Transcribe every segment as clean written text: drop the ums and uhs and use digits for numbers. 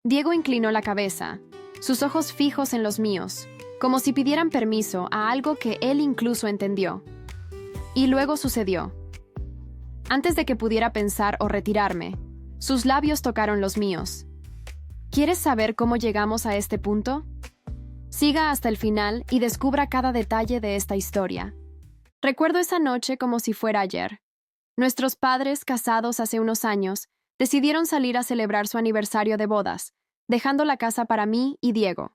Diego inclinó la cabeza, sus ojos fijos en los míos, como si pidieran permiso a algo que él incluso entendió. Y luego sucedió. Antes de que pudiera pensar o retirarme, sus labios tocaron los míos. ¿Quieres saber cómo llegamos a este punto? Siga hasta el final y descubra cada detalle de esta historia. Recuerdo esa noche como si fuera ayer. Nuestros padres, casados hace unos años, decidieron salir a celebrar su aniversario de bodas, dejando la casa para mí y Diego.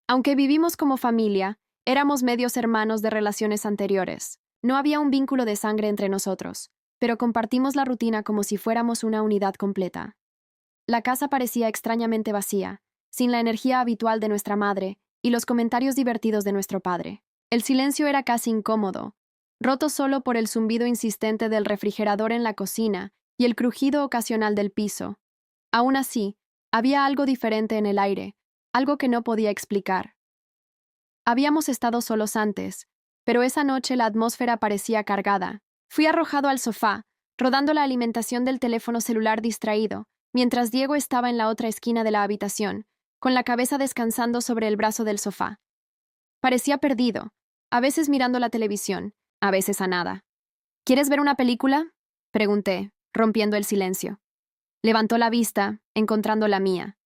Aunque vivimos como familia, éramos medios hermanos de relaciones anteriores. No había un vínculo de sangre entre nosotros, pero compartimos la rutina como si fuéramos una unidad completa. La casa parecía extrañamente vacía, sin la energía habitual de nuestra madre y los comentarios divertidos de nuestro padre. El silencio era casi incómodo, roto solo por el zumbido insistente del refrigerador en la cocina y el crujido ocasional del piso. Aún así, había algo diferente en el aire, algo que no podía explicar. Habíamos estado solos antes, pero esa noche la atmósfera parecía cargada. Fui arrojado al sofá, rodando la alimentación del teléfono celular distraído, mientras Diego estaba en la otra esquina de la habitación, con la cabeza descansando sobre el brazo del sofá. Parecía perdido, a veces mirando la televisión, a veces a nada. ¿Quieres ver una película?, pregunté, rompiendo el silencio. Levantó la vista, encontrando la mía.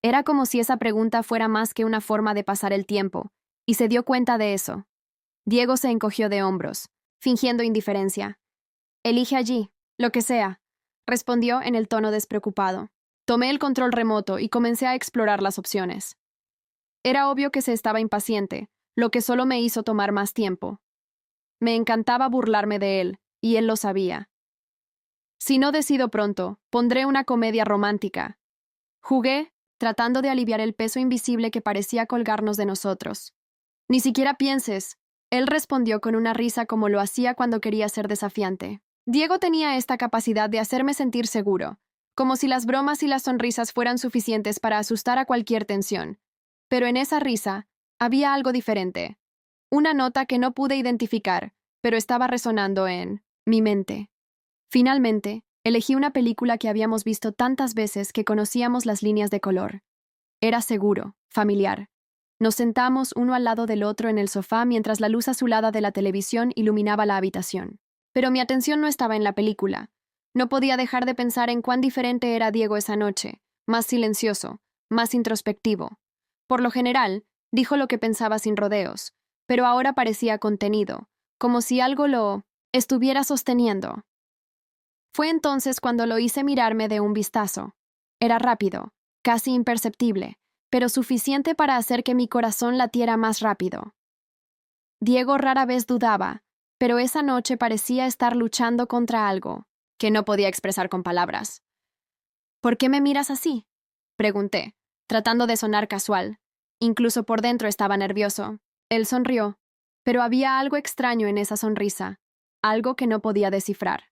Era como si esa pregunta fuera más que una forma de pasar el tiempo, y se dio cuenta de eso. Diego se encogió de hombros, fingiendo indiferencia. «Elige allí, lo que sea», respondió en el tono despreocupado. Tomé el control remoto y comencé a explorar las opciones. Era obvio que se estaba impaciente, lo que solo me hizo tomar más tiempo. Me encantaba burlarme de él, y él lo sabía. Si no decido pronto, pondré una comedia romántica. Jugué, tratando de aliviar el peso invisible que parecía colgarnos de nosotros. «Ni siquiera pienses», él respondió con una risa como lo hacía cuando quería ser desafiante. Diego tenía esta capacidad de hacerme sentir seguro, como si las bromas y las sonrisas fueran suficientes para asustar a cualquier tensión. Pero en esa risa había algo diferente. Una nota que no pude identificar, pero estaba resonando en mi mente. Finalmente, elegí una película que habíamos visto tantas veces que conocíamos las líneas de color. Era seguro, familiar. Nos sentamos uno al lado del otro en el sofá mientras la luz azulada de la televisión iluminaba la habitación. Pero mi atención no estaba en la película. No podía dejar de pensar en cuán diferente era Diego esa noche, más silencioso, más introspectivo. Por lo general, dijo lo que pensaba sin rodeos, pero ahora parecía contenido, como si algo lo estuviera sosteniendo. Fue entonces cuando lo hice mirarme de un vistazo. Era rápido, casi imperceptible, pero suficiente para hacer que mi corazón latiera más rápido. Diego rara vez dudaba, pero esa noche parecía estar luchando contra algo que no podía expresar con palabras. «¿Por qué me miras así?», pregunté, tratando de sonar casual. Incluso por dentro estaba nervioso. Él sonrió, pero había algo extraño en esa sonrisa, algo que no podía descifrar.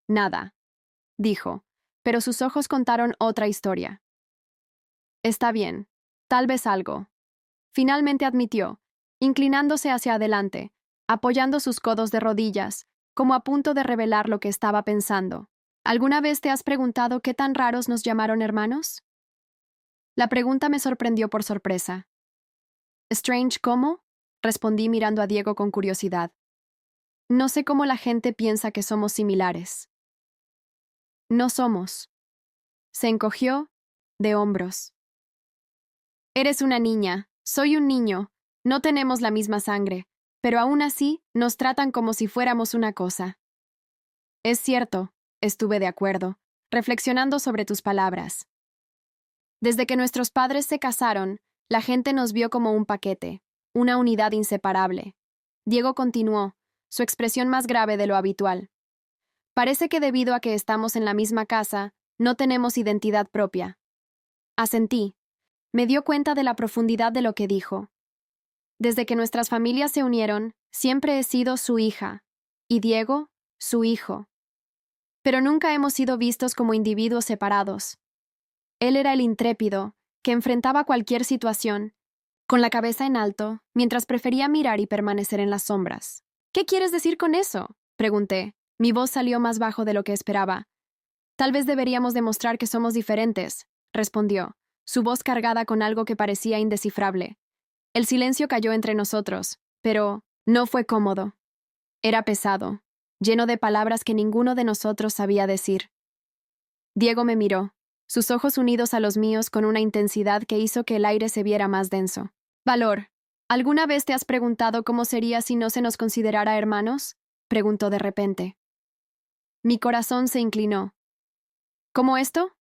«Nada», dijo, pero sus ojos contaron otra historia. «Está bien, tal vez algo», finalmente admitió, inclinándose hacia adelante, apoyando sus codos de rodillas, como a punto de revelar lo que estaba pensando. «¿Alguna vez te has preguntado qué tan raros nos llamaron hermanos?». La pregunta me sorprendió por sorpresa. «¿Strange cómo?», respondí mirando a Diego con curiosidad. «No sé cómo la gente piensa que somos similares». «No somos». Se encogió de hombros. «Eres una niña, soy un niño, no tenemos la misma sangre, pero aún así nos tratan como si fuéramos una cosa». «Es cierto», estuve de acuerdo, reflexionando sobre tus palabras. «Desde que nuestros padres se casaron, la gente nos vio como un paquete, una unidad inseparable». Diego continuó, su expresión más grave de lo habitual. «Parece que debido a que estamos en la misma casa, no tenemos identidad propia». Asentí. Me dio cuenta de la profundidad de lo que dijo. Desde que nuestras familias se unieron, siempre he sido su hija, y Diego, su hijo. Pero nunca hemos sido vistos como individuos separados. Él era el intrépido, que enfrentaba cualquier situación, con la cabeza en alto, mientras prefería mirar y permanecer en las sombras. «¿Qué quieres decir con eso?», pregunté. Mi voz salió más bajo de lo que esperaba. «Tal vez deberíamos demostrar que somos diferentes», respondió, su voz cargada con algo que parecía indescifrable. El silencio cayó entre nosotros, pero no fue cómodo. Era pesado, lleno de palabras que ninguno de nosotros sabía decir. Diego me miró, sus ojos unidos a los míos con una intensidad que hizo que el aire se viera más denso. Valor, ¿alguna vez te has preguntado cómo sería si no se nos considerara hermanos? Preguntó de repente. Mi corazón se inclinó. ¿Cómo esto?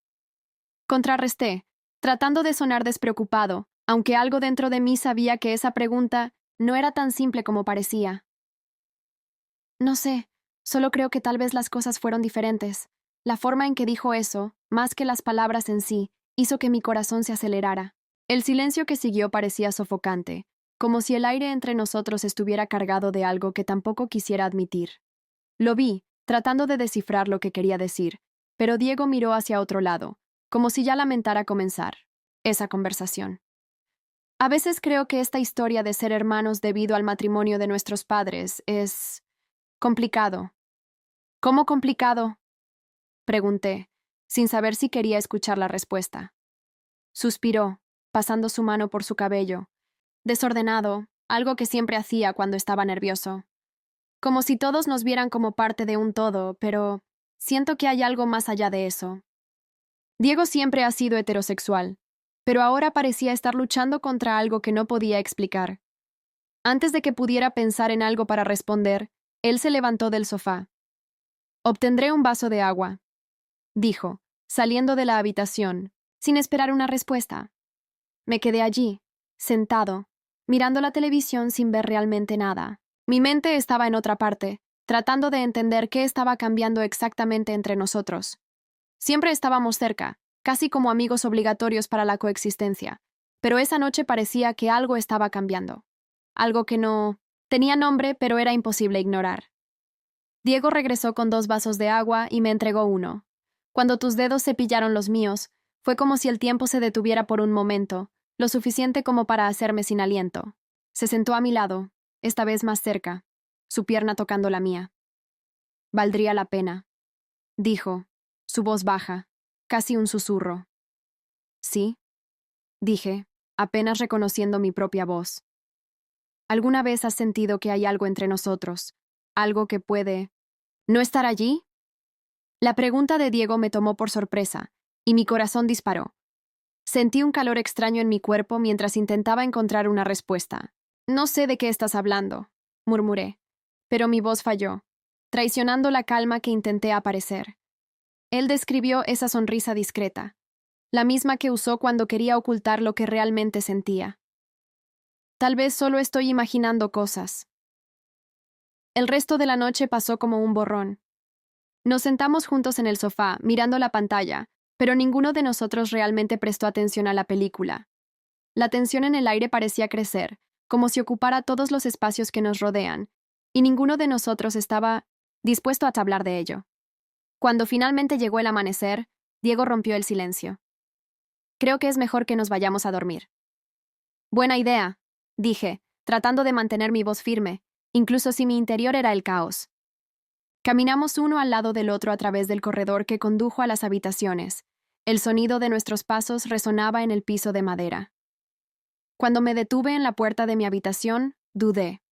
Contrarresté, tratando de sonar despreocupado, aunque algo dentro de mí sabía que esa pregunta no era tan simple como parecía. No sé, solo creo que tal vez las cosas fueron diferentes. La forma en que dijo eso, más que las palabras en sí, hizo que mi corazón se acelerara. El silencio que siguió parecía sofocante, como si el aire entre nosotros estuviera cargado de algo que tampoco quisiera admitir. Lo vi, tratando de descifrar lo que quería decir, pero Diego miró hacia otro lado, como si ya lamentara comenzar esa conversación. A veces creo que esta historia de ser hermanos debido al matrimonio de nuestros padres es complicado. ¿Cómo complicado? Pregunté, sin saber si quería escuchar la respuesta. Suspiró, pasando su mano por su cabello. Desordenado, algo que siempre hacía cuando estaba nervioso. Como si todos nos vieran como parte de un todo, pero siento que hay algo más allá de eso. Diego siempre ha sido heterosexual, pero ahora parecía estar luchando contra algo que no podía explicar. Antes de que pudiera pensar en algo para responder, él se levantó del sofá. Obtendré un vaso de agua, dijo, saliendo de la habitación, sin esperar una respuesta. Me quedé allí, sentado, mirando la televisión sin ver realmente nada. Mi mente estaba en otra parte, tratando de entender qué estaba cambiando exactamente entre nosotros. Siempre estábamos cerca, casi como amigos obligatorios para la coexistencia, pero esa noche parecía que algo estaba cambiando. Algo que no tenía nombre, pero era imposible ignorar. Diego regresó con 2 vasos de agua y me entregó uno. Cuando tus dedos cepillaron los míos, fue como si el tiempo se detuviera por un momento, lo suficiente como para hacerme sin aliento. Se sentó a mi lado, esta vez más cerca, su pierna tocando la mía. Valdría la pena, dijo, su voz baja, casi un susurro. Sí, dije, apenas reconociendo mi propia voz. ¿Alguna vez has sentido que hay algo entre nosotros? ¿Algo que puede no estar allí? La pregunta de Diego me tomó por sorpresa, y mi corazón disparó. Sentí un calor extraño en mi cuerpo mientras intentaba encontrar una respuesta. No sé de qué estás hablando, murmuré, pero mi voz falló, traicionando la calma que intenté aparecer. Él describió esa sonrisa discreta, la misma que usó cuando quería ocultar lo que realmente sentía. Tal vez solo estoy imaginando cosas. El resto de la noche pasó como un borrón. Nos sentamos juntos en el sofá, mirando la pantalla, pero ninguno de nosotros realmente prestó atención a la película. La tensión en el aire parecía crecer, como si ocupara todos los espacios que nos rodean, y ninguno de nosotros estaba dispuesto a hablar de ello. Cuando finalmente llegó el amanecer, Diego rompió el silencio. Creo que es mejor que nos vayamos a dormir. Buena idea, dije, tratando de mantener mi voz firme, incluso si mi interior era el caos. Caminamos uno al lado del otro a través del corredor que condujo a las habitaciones. El sonido de nuestros pasos resonaba en el piso de madera. Cuando me detuve en la puerta de mi habitación, dudé.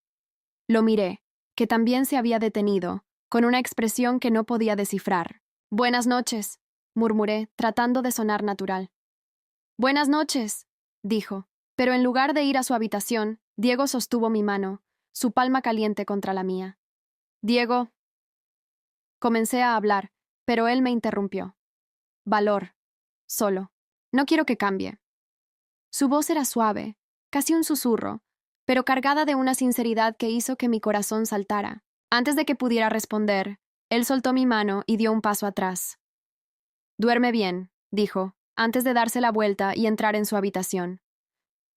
Lo miré, que también se había detenido, con una expresión que no podía descifrar. Buenas noches, murmuré, tratando de sonar natural. Buenas noches, dijo, pero en lugar de ir a su habitación, Diego sostuvo mi mano, su palma caliente contra la mía. Diego. Comencé a hablar, pero él me interrumpió. Valor. Solo. No quiero que cambie. Su voz era suave, casi un susurro, pero cargada de una sinceridad que hizo que mi corazón saltara. Antes de que pudiera responder, él soltó mi mano y dio un paso atrás. Duerme bien, dijo, antes de darse la vuelta y entrar en su habitación.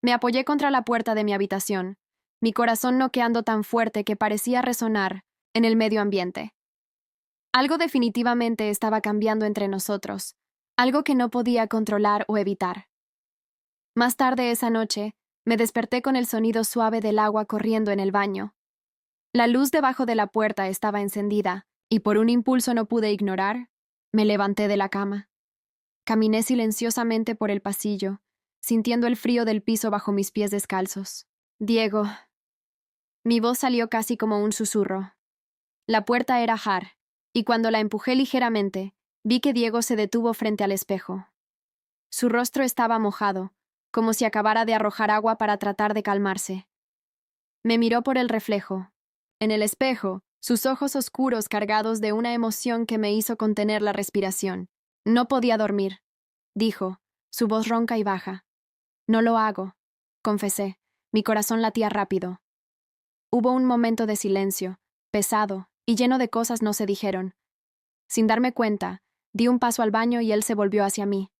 Me apoyé contra la puerta de mi habitación, mi corazón noqueando tan fuerte que parecía resonar en el medio ambiente. Algo definitivamente estaba cambiando entre nosotros, algo que no podía controlar o evitar. Más tarde esa noche, me desperté con el sonido suave del agua corriendo en el baño. La luz debajo de la puerta estaba encendida, y por un impulso no pude ignorar, me levanté de la cama. Caminé silenciosamente por el pasillo, sintiendo el frío del piso bajo mis pies descalzos. Diego. Mi voz salió casi como un susurro. La puerta era Har, y cuando la empujé ligeramente, vi que Diego se detuvo frente al espejo. Su rostro estaba mojado, como si acabara de arrojar agua para tratar de calmarse. Me miró por el reflejo. En el espejo, sus ojos oscuros cargados de una emoción que me hizo contener la respiración. No podía dormir, dijo, su voz ronca y baja. No lo hago, confesé. Mi corazón latía rápido. Hubo un momento de silencio, pesado, y lleno de cosas no se dijeron. Sin darme cuenta, di un paso al baño y él se volvió hacia mí.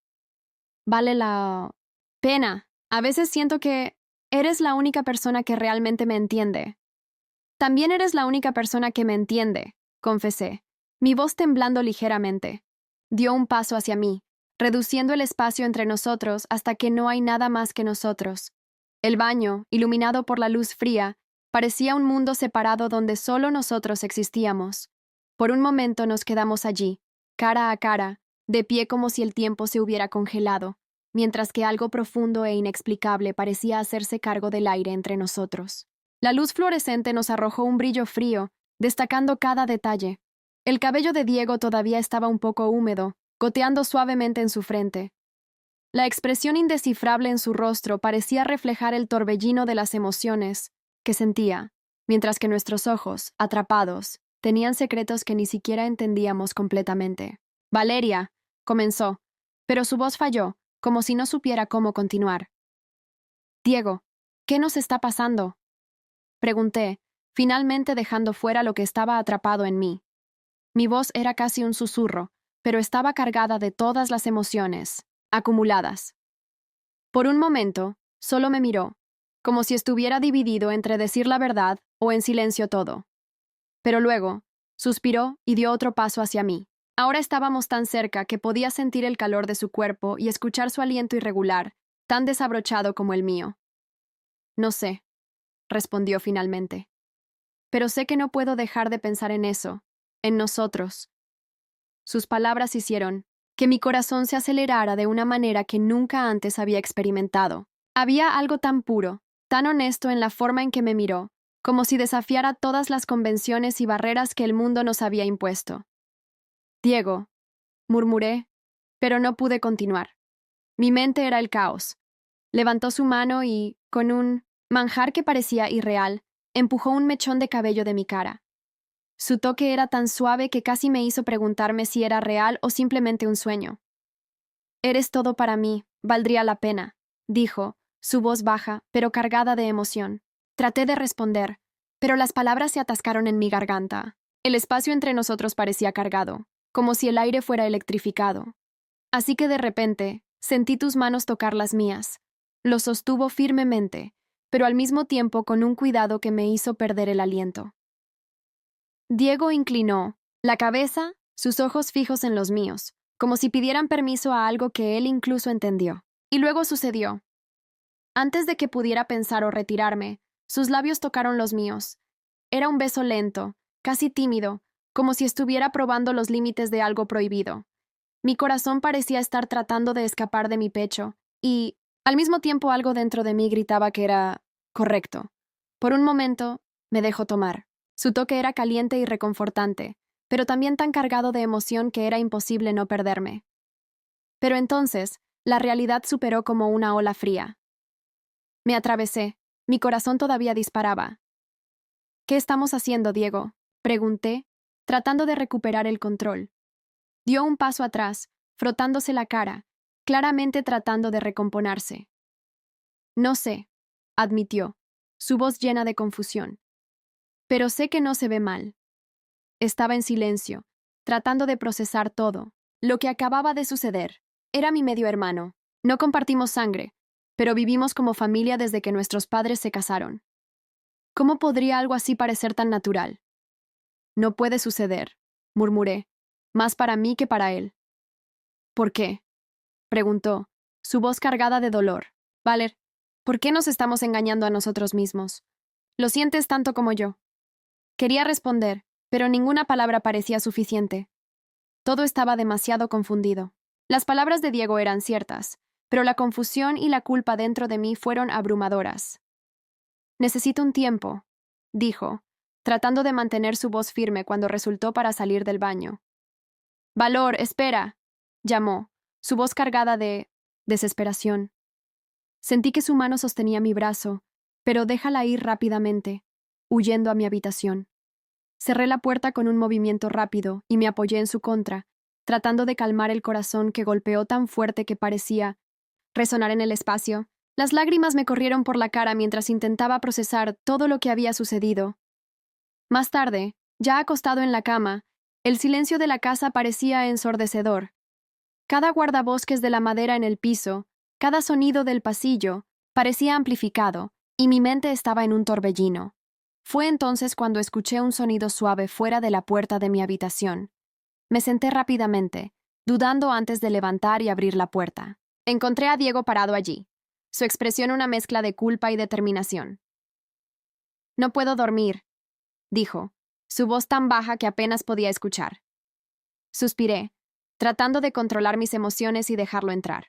Vale la pena. A veces siento que eres la única persona que realmente me entiende. También eres la única persona que me entiende, confesé, mi voz temblando ligeramente. Dio un paso hacia mí, reduciendo el espacio entre nosotros hasta que no hay nada más que nosotros. El baño, iluminado por la luz fría, parecía un mundo separado donde solo nosotros existíamos. Por un momento nos quedamos allí, cara a cara, de pie como si el tiempo se hubiera congelado, mientras que algo profundo e inexplicable parecía hacerse cargo del aire entre nosotros. La luz fluorescente nos arrojó un brillo frío, destacando cada detalle. El cabello de Diego todavía estaba un poco húmedo, goteando suavemente en su frente. La expresión indescifrable en su rostro parecía reflejar el torbellino de las emociones que sentía, mientras que nuestros ojos, atrapados, tenían secretos que ni siquiera entendíamos completamente. Valeria, comenzó, pero su voz falló, como si no supiera cómo continuar. Diego, ¿qué nos está pasando? Pregunté, finalmente dejando fuera lo que estaba atrapado en mí. Mi voz era casi un susurro, pero estaba cargada de todas las emociones, acumuladas. Por un momento, solo me miró, como si estuviera dividido entre decir la verdad o en silencio todo. Pero luego, suspiró y dio otro paso hacia mí. Ahora estábamos tan cerca que podía sentir el calor de su cuerpo y escuchar su aliento irregular, tan desabrochado como el mío. No sé, respondió finalmente. Pero sé que no puedo dejar de pensar en eso, en nosotros. Sus palabras hicieron que mi corazón se acelerara de una manera que nunca antes había experimentado. Había algo tan puro, tan honesto en la forma en que me miró, como si desafiara todas las convenciones y barreras que el mundo nos había impuesto. Diego, murmuré, pero no pude continuar. Mi mente era el caos. Levantó su mano y, con un manjar que parecía irreal, empujó un mechón de cabello de mi cara. Su toque era tan suave que casi me hizo preguntarme si era real o simplemente un sueño. Eres todo para mí, valdría la pena, dijo, su voz baja, pero cargada de emoción. Traté de responder, pero las palabras se atascaron en mi garganta. El espacio entre nosotros parecía cargado, como si el aire fuera electrificado. Así que de repente, sentí tus manos tocar las mías. Lo sostuvo firmemente, pero al mismo tiempo con un cuidado que me hizo perder el aliento. Diego inclinó la cabeza, sus ojos fijos en los míos, como si pidieran permiso a algo que él incluso entendió. Y luego sucedió. Antes de que pudiera pensar o retirarme, sus labios tocaron los míos. Era un beso lento, casi tímido, como si estuviera probando los límites de algo prohibido. Mi corazón parecía estar tratando de escapar de mi pecho, y, al mismo tiempo, algo dentro de mí gritaba que era correcto. Por un momento, me dejó tomar. Su toque era caliente y reconfortante, pero también tan cargado de emoción que era imposible no perderme. Pero entonces, la realidad superó como una ola fría. Me atravesé, mi corazón todavía disparaba. ¿Qué estamos haciendo, Diego?, pregunté, tratando de recuperar el control. Dio un paso atrás, frotándose la cara, claramente tratando de recomponerse. No sé, admitió, su voz llena de confusión. Pero sé que no se ve mal. Estaba en silencio, tratando de procesar todo. Lo que acababa de suceder. Era mi medio hermano. No compartimos sangre, pero vivimos como familia desde que nuestros padres se casaron. ¿Cómo podría algo así parecer tan natural? No puede suceder, murmuré, más para mí que para él. ¿Por qué?, preguntó, su voz cargada de dolor. Valer, ¿por qué nos estamos engañando a nosotros mismos? ¿Lo sientes tanto como yo? Quería responder, pero ninguna palabra parecía suficiente. Todo estaba demasiado confundido. Las palabras de Diego eran ciertas, pero la confusión y la culpa dentro de mí fueron abrumadoras. Necesito un tiempo, dijo, tratando de mantener su voz firme cuando resultó para salir del baño. Valor, espera, llamó, su voz cargada de desesperación. Sentí que su mano sostenía mi brazo, pero déjala ir rápidamente, huyendo a mi habitación. Cerré la puerta con un movimiento rápido y me apoyé en su contra, tratando de calmar el corazón que golpeó tan fuerte que parecía resonar en el espacio. Las lágrimas me corrieron por la cara mientras intentaba procesar todo lo que había sucedido. Más tarde, ya acostado en la cama, el silencio de la casa parecía ensordecedor. Cada guardabosques de la madera en el piso, cada sonido del pasillo, parecía amplificado, y mi mente estaba en un torbellino. Fue entonces cuando escuché un sonido suave fuera de la puerta de mi habitación. Me senté rápidamente, dudando antes de levantar y abrir la puerta. Encontré a Diego parado allí, su expresión una mezcla de culpa y determinación. No puedo dormir, dijo, su voz tan baja que apenas podía escuchar. Suspiré, tratando de controlar mis emociones y dejarlo entrar.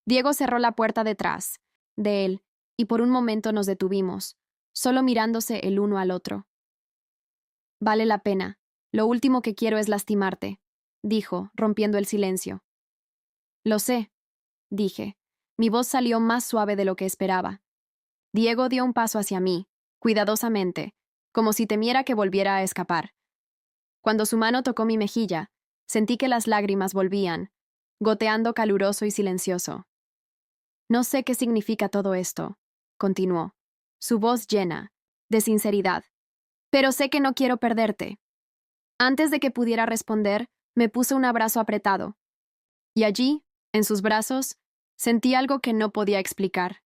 Diego cerró la puerta detrás de él, y por un momento nos detuvimos, solo mirándose el uno al otro. Vale la pena. Lo último que quiero es lastimarte, dijo, rompiendo el silencio. Lo sé, dije. Mi voz salió más suave de lo que esperaba. Diego dio un paso hacia mí, cuidadosamente, como si temiera que volviera a escapar. Cuando su mano tocó mi mejilla, sentí que las lágrimas volvían, goteando caluroso y silencioso. No sé qué significa todo esto, continuó, su voz llena de sinceridad, pero sé que no quiero perderte. Antes de que pudiera responder, me puso un abrazo apretado, y allí, en sus brazos, sentí algo que no podía explicar.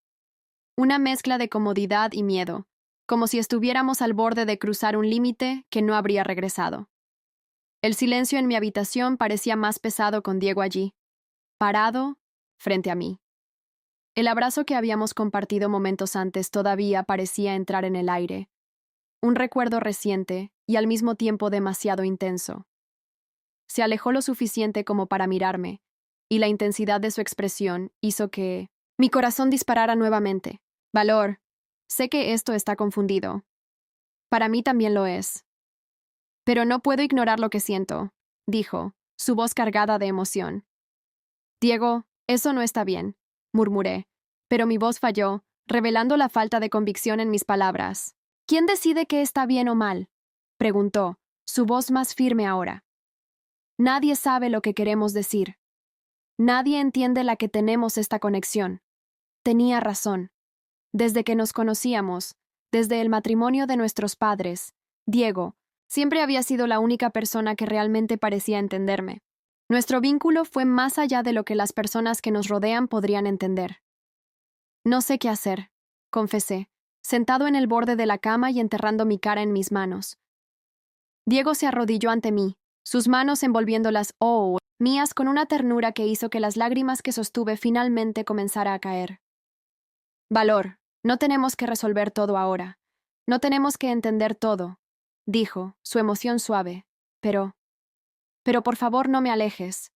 Una mezcla de comodidad y miedo, como si estuviéramos al borde de cruzar un límite que no habría regresado. El silencio en mi habitación parecía más pesado con Diego allí, parado, frente a mí. El abrazo que habíamos compartido momentos antes todavía parecía entrar en el aire, un recuerdo reciente y al mismo tiempo demasiado intenso. Se alejó lo suficiente como para mirarme, y la intensidad de su expresión hizo que mi corazón disparara nuevamente. Valor, sé que esto está confundido. Para mí también lo es. Pero no puedo ignorar lo que siento, dijo, su voz cargada de emoción. Diego, eso no está bien, murmuré, pero mi voz falló, revelando la falta de convicción en mis palabras. ¿Quién decide qué está bien o mal?, preguntó, su voz más firme ahora. Nadie sabe lo que queremos decir. Nadie entiende la que tenemos esta conexión. Tenía razón. Desde que nos conocíamos, desde el matrimonio de nuestros padres, Diego siempre había sido la única persona que realmente parecía entenderme. Nuestro vínculo fue más allá de lo que las personas que nos rodean podrían entender. No sé qué hacer, confesé, sentado en el borde de la cama y enterrando mi cara en mis manos. Diego se arrodilló ante mí, sus manos envolviendo las mías con una ternura que hizo que las lágrimas que sostuve finalmente comenzara a caer. Valor, no tenemos que resolver todo ahora. No tenemos que entender todo, dijo, su emoción suave. Pero por favor no me alejes.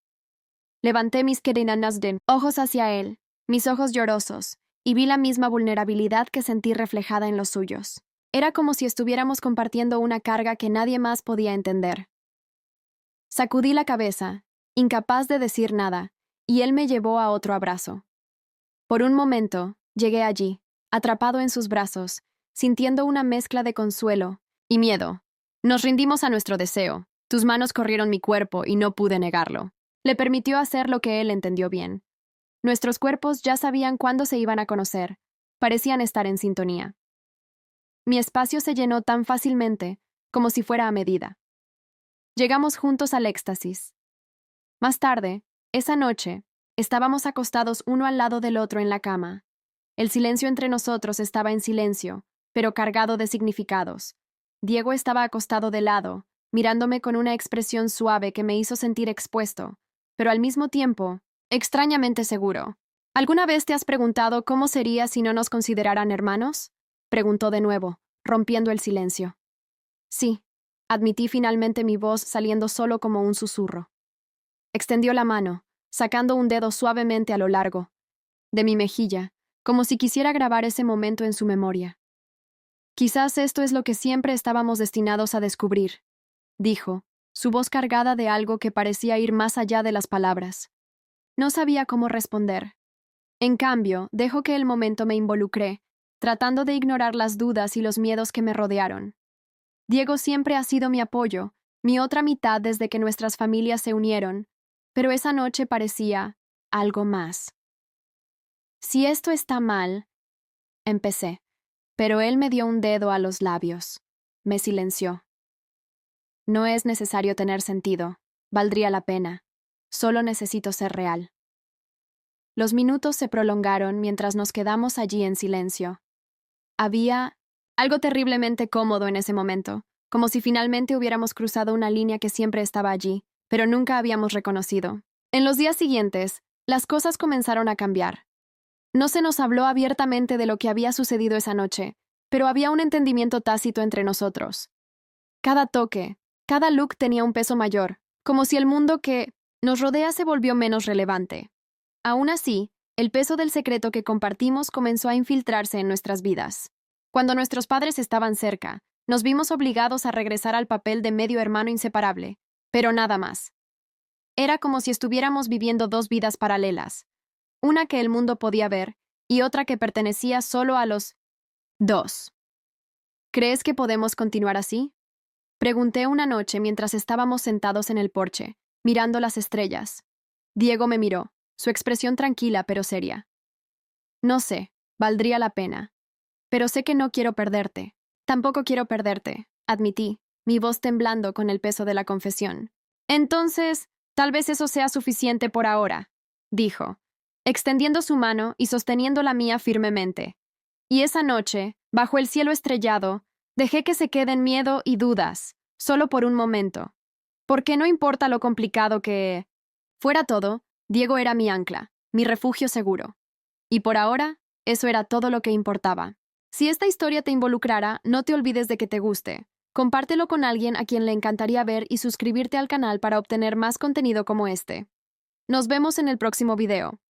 Levanté mis querinas de ojos hacia él, mis ojos llorosos, y vi la misma vulnerabilidad que sentí reflejada en los suyos. Era como si estuviéramos compartiendo una carga que nadie más podía entender. Sacudí la cabeza, incapaz de decir nada, y él me llevó a otro abrazo. Por un momento, llegué allí, atrapado en sus brazos, sintiendo una mezcla de consuelo y miedo. Nos rindimos a nuestro deseo. Tus manos corrieron mi cuerpo y no pude negarlo. Le permitió hacer lo que él entendió bien. Nuestros cuerpos ya sabían cuándo se iban a conocer. Parecían estar en sintonía. Mi espacio se llenó tan fácilmente, como si fuera a medida. Llegamos juntos al éxtasis. Más tarde, esa noche, estábamos acostados uno al lado del otro en la cama. El silencio entre nosotros estaba en silencio, pero cargado de significados. Diego estaba acostado de lado, mirándome con una expresión suave que me hizo sentir expuesto, pero al mismo tiempo, extrañamente seguro. ¿Alguna vez te has preguntado cómo sería si no nos consideraran hermanos?, preguntó de nuevo, rompiendo el silencio. Sí, admití finalmente, mi voz saliendo solo como un susurro. Extendió la mano, sacando un dedo suavemente a lo largo de mi mejilla, como si quisiera grabar ese momento en su memoria. Quizás esto es lo que siempre estábamos destinados a descubrir, dijo, su voz cargada de algo que parecía ir más allá de las palabras. No sabía cómo responder. En cambio, dejó que el momento me involucré, tratando de ignorar las dudas y los miedos que me rodearon. Diego siempre ha sido mi apoyo, mi otra mitad desde que nuestras familias se unieron, pero esa noche parecía algo más. Si esto está mal, empecé, pero él me dio un dedo a los labios. Me silenció. No es necesario tener sentido, valdría la pena. Solo necesito ser real. Los minutos se prolongaron mientras nos quedamos allí en silencio. Había algo terriblemente cómodo en ese momento, como si finalmente hubiéramos cruzado una línea que siempre estaba allí, pero nunca habíamos reconocido. En los días siguientes, las cosas comenzaron a cambiar. No se nos habló abiertamente de lo que había sucedido esa noche, pero había un entendimiento tácito entre nosotros. Cada toque, cada look tenía un peso mayor, como si el mundo que nos rodea se volvió menos relevante. Aún así, el peso del secreto que compartimos comenzó a infiltrarse en nuestras vidas. Cuando nuestros padres estaban cerca, nos vimos obligados a regresar al papel de medio hermano inseparable, pero nada más. Era como si estuviéramos viviendo dos vidas paralelas, una que el mundo podía ver y otra que pertenecía solo a los dos. ¿Crees que podemos continuar así? Pregunté una noche mientras estábamos sentados en el porche, mirando las estrellas. Diego me miró, su expresión tranquila pero seria. No sé, valdría la pena. Pero sé que no quiero perderte. Tampoco quiero perderte, admití, mi voz temblando con el peso de la confesión. Entonces, tal vez eso sea suficiente por ahora, dijo, extendiendo su mano y sosteniendo la mía firmemente. Y esa noche, bajo el cielo estrellado, dejé que se queden miedo y dudas, solo por un momento. Porque no importa lo complicado que fuera todo, Diego era mi ancla, mi refugio seguro. Y por ahora, eso era todo lo que importaba. Si esta historia te involucrara, no te olvides de que te guste. Compártelo con alguien a quien le encantaría ver y suscribirte al canal para obtener más contenido como este. Nos vemos en el próximo video.